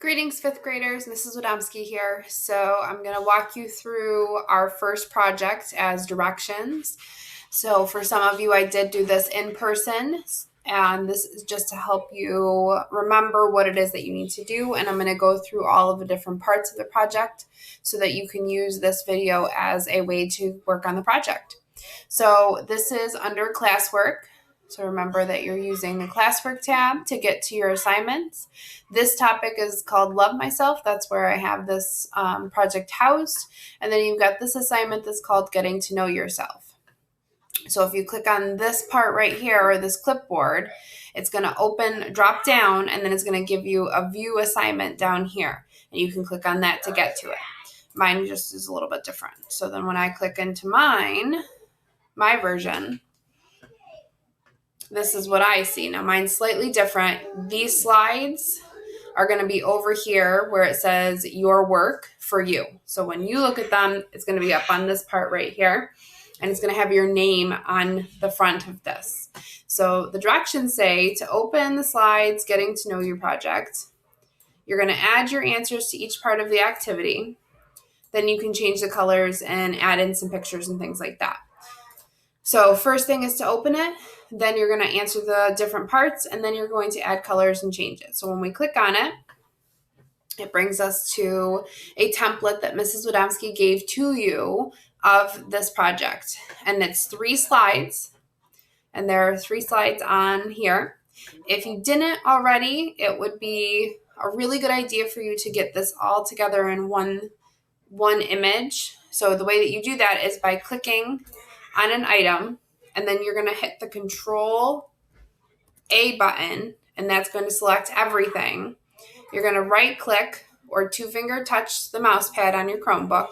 Greetings, fifth graders. Mrs. Wadomski here. So I'm going to walk you through our first project as directions. So for some of you, I did do this in person, and this is just to help you remember what it is that you need to do. And I'm going to go through all of the different parts of the project so that you can use this video as a way to work on the project. So this is under classwork. So remember that you're using the classwork tab to get to your assignments. This topic is called Love Myself. That's where I have this project housed. And then you've got this assignment that's called Getting to Know Yourself. So if you click on this part right here, or this clipboard, it's going to drop down, and then it's going to give you a view assignment down here. And you can click on that to get to it. Mine just is a little bit different. So then when I click into my version, this is what I see. Now mine's slightly different. These slides are going to be over here where it says your work for you. So when you look at them, it's going to be up on this part right here, and it's going to have your name on the front of this. So the directions say to open the slides, getting to know your project. You're going to add your answers to each part of the activity. Then you can change the colors and add in some pictures and things like that. So first thing is to open it, then you're going to answer the different parts, and then you're going to add colors and change it. So when we click on it, it brings us to a template that Mrs. Wadomski gave to you of this project. And it's 3 slides, and there are 3 slides on here. If you didn't already, it would be a really good idea for you to get this all together in one image. So the way that you do that is by clicking on an item, and then you're going to hit the Control A button, and that's going to select everything. You're going to right click or 2-finger touch the mouse pad on your Chromebook,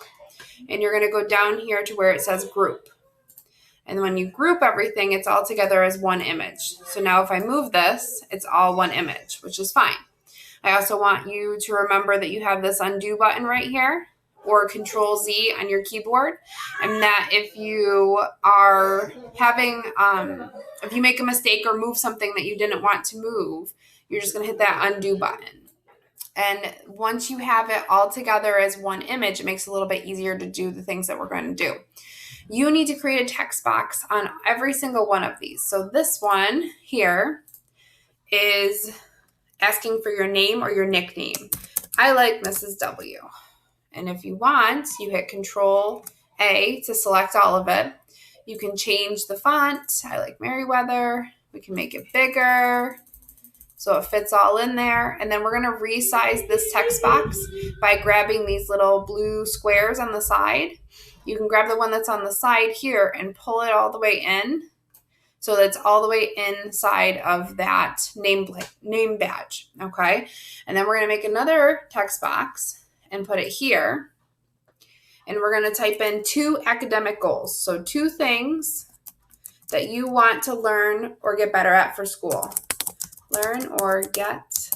and you're going to go down here to where it says group. And when you group everything, it's all together as one image. So now if I move this, it's all one image, which is fine. I also want you to remember that you have this undo button right here, or Control Z on your keyboard, and that if you are having, if you make a mistake or move something that you didn't want to move, you're just going to hit that undo button. And once you have it all together as one image, it makes it a little bit easier to do the things that we're going to do. You need to create a text box on every single one of these. So this one here is asking for your name or your nickname. I like Mrs. W. And if you want, you hit Control A to select all of it. You can change the font. I like Merriweather. We can make it bigger so it fits all in there. And then we're going to resize this text box by grabbing these little blue squares on the side. You can grab the one that's on the side here and pull it all the way in, so that's all the way inside of that name badge, okay? And then we're going to make another text box and put it here. And we're going to type in 2 academic goals. So 2 things that you want to learn or get better at for school. Learn or get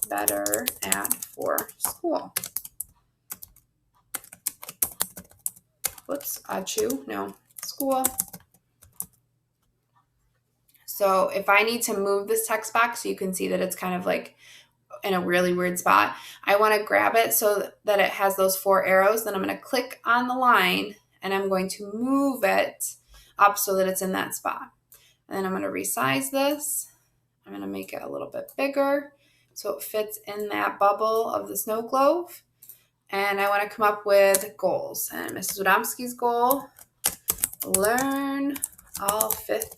better at for school. Whoops, school. So if I need to move this text box, so you can see that it's kind of like in a really weird spot, I want to grab it so that it has those 4 arrows. Then I'm going to click on the line, and I'm going to move it up so that it's in that spot. And then I'm going to resize this. I'm going to make it a little bit bigger so it fits in that bubble of the snow globe. And I want to come up with goals. And Mrs. Wadomski's goal, learn all 5th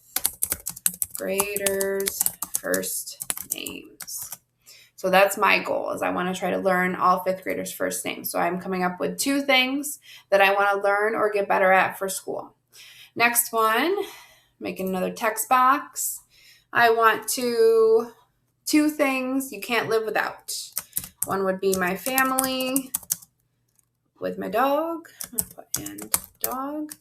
graders' first names. So that's my goal, is I want to try to learn all 5th graders' first names. So I'm coming up with 2 things that I want to learn or get better at for school. Next one, making another text box. I want 2 things you can't live without. One would be my family with my dog. I'm going to put in dog.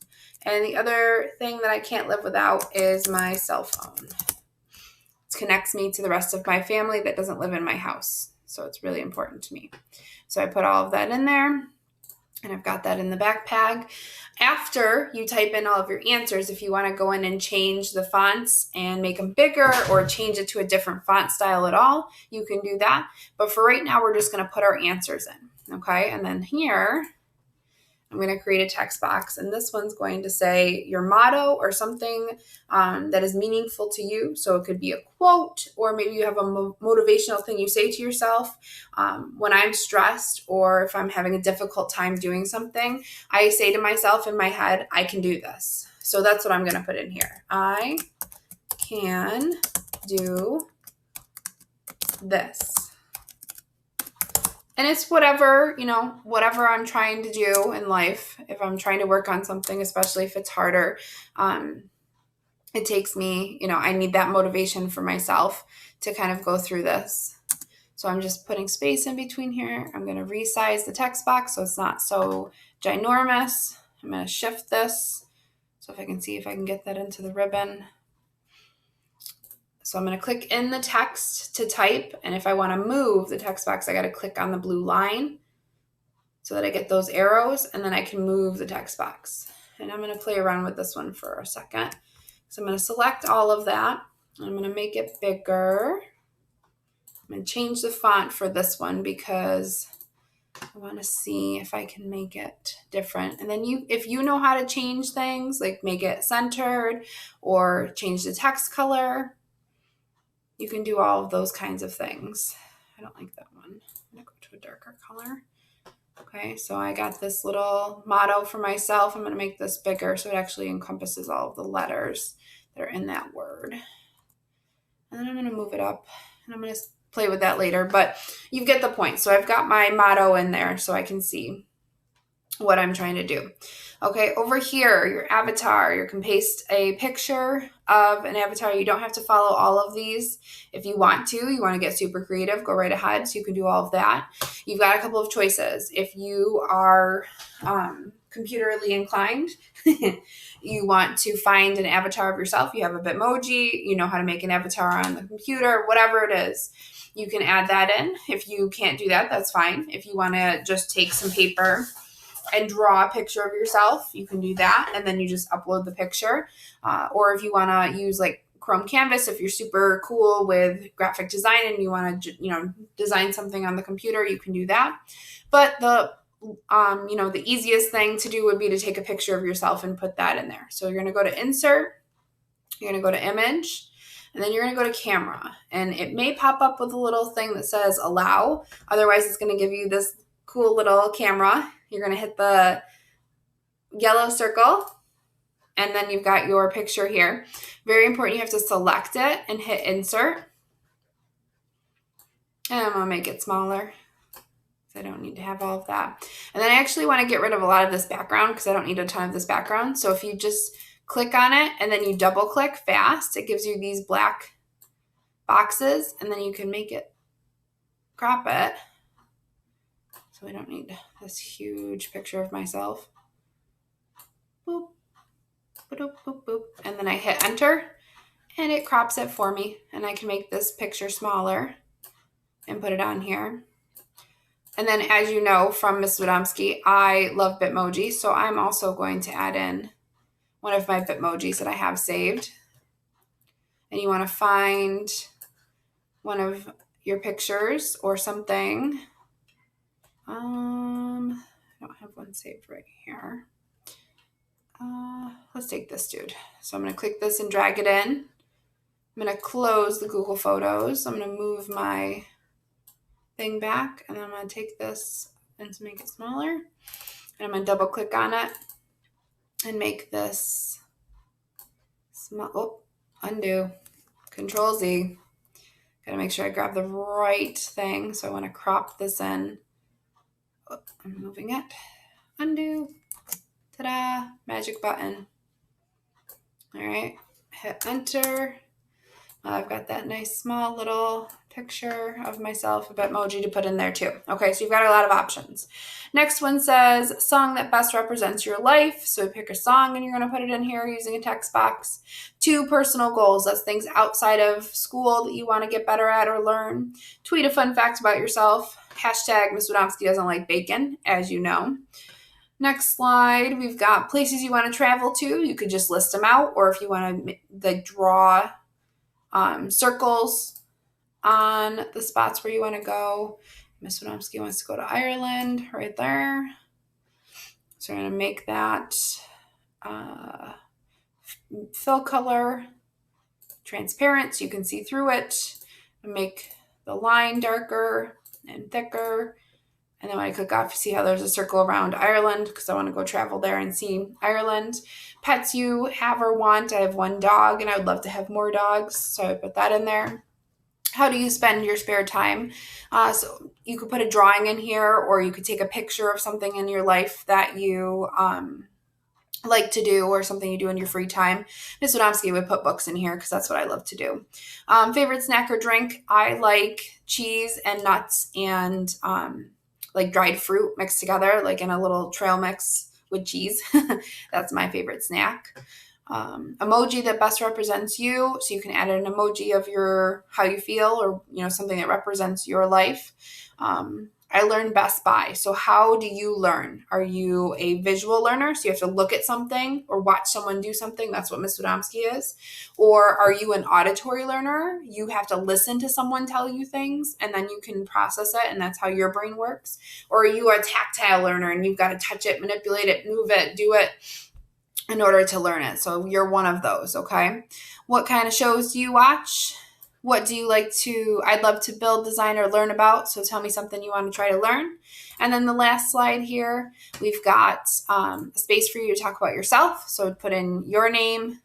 And the other thing that I can't live without is my cell phone. It connects me to the rest of my family that doesn't live in my house. So it's really important to me. So I put all of that in there. And I've got that in the backpack. After you type in all of your answers, if you want to go in and change the fonts and make them bigger or change it to a different font style at all, you can do that. But for right now, we're just going to put our answers in. Okay. And then here, I'm going to create a text box, and this one's going to say your motto or something that is meaningful to you. So it could be a quote, or maybe you have a motivational thing you say to yourself. When I'm stressed or if I'm having a difficult time doing something, I say to myself in my head, I can do this. So that's what I'm going to put in here. I can do this. And it's whatever, whatever I'm trying to do in life. If I'm trying to work on something, especially if it's harder, it takes me, I need that motivation for myself to kind of go through this. So I'm just putting space in between here. I'm going to resize the text box so it's not so ginormous. I'm going to shift this. So if I can see if I can get that into the ribbon. So I'm going to click in the text to type. And if I want to move the text box, I got to click on the blue line so that I get those arrows, and then I can move the text box. And I'm going to play around with this one for a second. So I'm going to select all of that. I'm going to make it bigger. I'm going to change the font for this one because I want to see if I can make it different. And then if you know how to change things, like make it centered or change the text color, you can do all of those kinds of things. I don't like that one. I'm going to go to a darker color. Okay, so I got this little motto for myself. I'm going to make this bigger so it actually encompasses all of the letters that are in that word. And then I'm going to move it up, and I'm going to play with that later, but you get the point. So I've got my motto in there so I can see what I'm trying to do. Okay, over here, your avatar, you can paste a picture of an avatar. You don't have to follow all of these. If you want to get super creative, go right ahead. So you can do all of that. You've got a couple of choices. If you are computerly inclined, you want to find an avatar of yourself. You have a Bitmoji, you know how to make an avatar on the computer, whatever it is. You can add that in. If you can't do that, that's fine. If you want to just take some paper and draw a picture of yourself, you can do that, and then you just upload the picture. Or if you want to use like Chrome Canvas, if you're super cool with graphic design and you want to design something on the computer, you can do that. But the easiest thing to do would be to take a picture of yourself and put that in there. So you're going to go to Insert, you're going to go to Image, and then you're going to go to Camera. And it may pop up with a little thing that says Allow. Otherwise, it's going to give you this cool little camera. You're going to hit the yellow circle, and then you've got your picture here. Very important, you have to select it and hit Insert. And I'm going to make it smaller. I don't need to have all of that. And then I actually want to get rid of a lot of this background because I don't need a ton of this background. So if you just click on it and then you double click fast, it gives you these black boxes, and then you can make it, crop it. So I don't need this huge picture of myself. Boop, boop, boop, boop. And then I hit enter, and it crops it for me. And I can make this picture smaller and put it on here. And then, as you know from Ms. Widomski, I love Bitmoji, so I'm also going to add in one of my Bitmojis that I have saved. And you want to find one of your pictures or something. I don't have one saved right here. Let's take this dude. So I'm going to click this and drag it in. I'm going to close the Google Photos. I'm going to move my thing back, and then I'm going to take this and to make it smaller. And I'm going to double click on it and make this small. Oh, undo. Control Z. Got to make sure I grab the right thing. So I want to crop this in. Oh, I'm moving it. Undo. Ta-da. Magic button. All right. Hit enter. I've got that nice small little picture of myself, a Bitmoji to put in there too. Okay, so you've got a lot of options. Next one says song that best represents your life. So pick a song and you're going to put it in here using a text box. 2 personal goals. That's things outside of school that you want to get better at or learn. Tweet a fun fact about yourself. Hashtag Ms. Widomski doesn't like bacon, as you know. Next slide, we've got places you want to travel to. You could just list them out, or if you want to draw circles on the spots where you want to go. Miss Wadomski wants to go to Ireland right there. So we're going to make that fill color transparent so you can see through it, and make the line darker and thicker. And then when I click off, you see how there's a circle around Ireland because I want to go travel there and see Ireland. Pets you have or want. I have one dog and I would love to have more dogs, so I put that in there. How do you spend your spare time? So you could put a drawing in here, or you could take a picture of something in your life that you like to do, or something you do in your free time. Miss Wadomski would put books in here because that's what I love to do. Favorite snack or drink? I like cheese and nuts and like dried fruit mixed together, like in a little trail mix with cheese. That's my favorite snack. Emoji that best represents you. So you can add an emoji of how you feel, or something that represents your life. I learn best by. So how do you learn? Are you a visual learner? So you have to look at something or watch someone do something. That's what Miss Wadomski is. Or are you an auditory learner? You have to listen to someone tell you things and then you can process it, and that's how your brain works. Or are you a tactile learner and you've got to touch it, manipulate it, move it, do it in order to learn it? So you're one of those, okay? What kind of shows do you watch? What do you like to, I'd love to build, design, or learn about. So tell me something you want to try to learn. And then the last slide here, we've got a space for you to talk about yourself. So put in your name,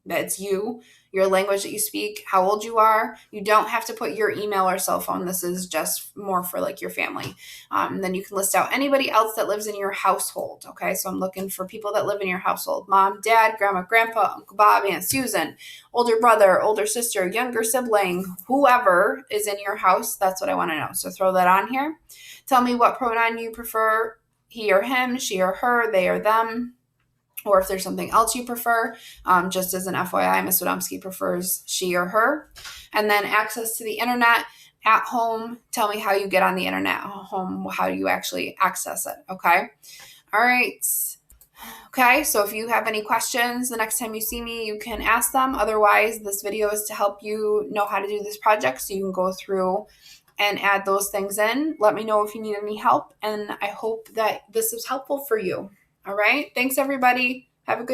that's you, your language that you speak, how old you are. You don't have to put your email or cell phone. This is just more for like your family. Then you can list out anybody else that lives in your household. Okay, so I'm looking for people that live in your household: mom, dad, grandma, grandpa, Uncle Bob, Aunt Susan, older brother, older sister, younger sibling, whoever is in your house. That's what I want to know. So throw that on here. Tell me what pronoun you prefer: he or him, she or her, they or them. Or if there's something else you prefer, just as an FYI, Miss Wadomski prefers she or her. And then access to the internet at home. Tell me how you get on the internet at home, how you actually access it, okay? All right. Okay, so if you have any questions the next time you see me, you can ask them. Otherwise, this video is to help you know how to do this project so you can go through and add those things in. Let me know if you need any help, and I hope that this was helpful for you. All right. Thanks, everybody. Have a good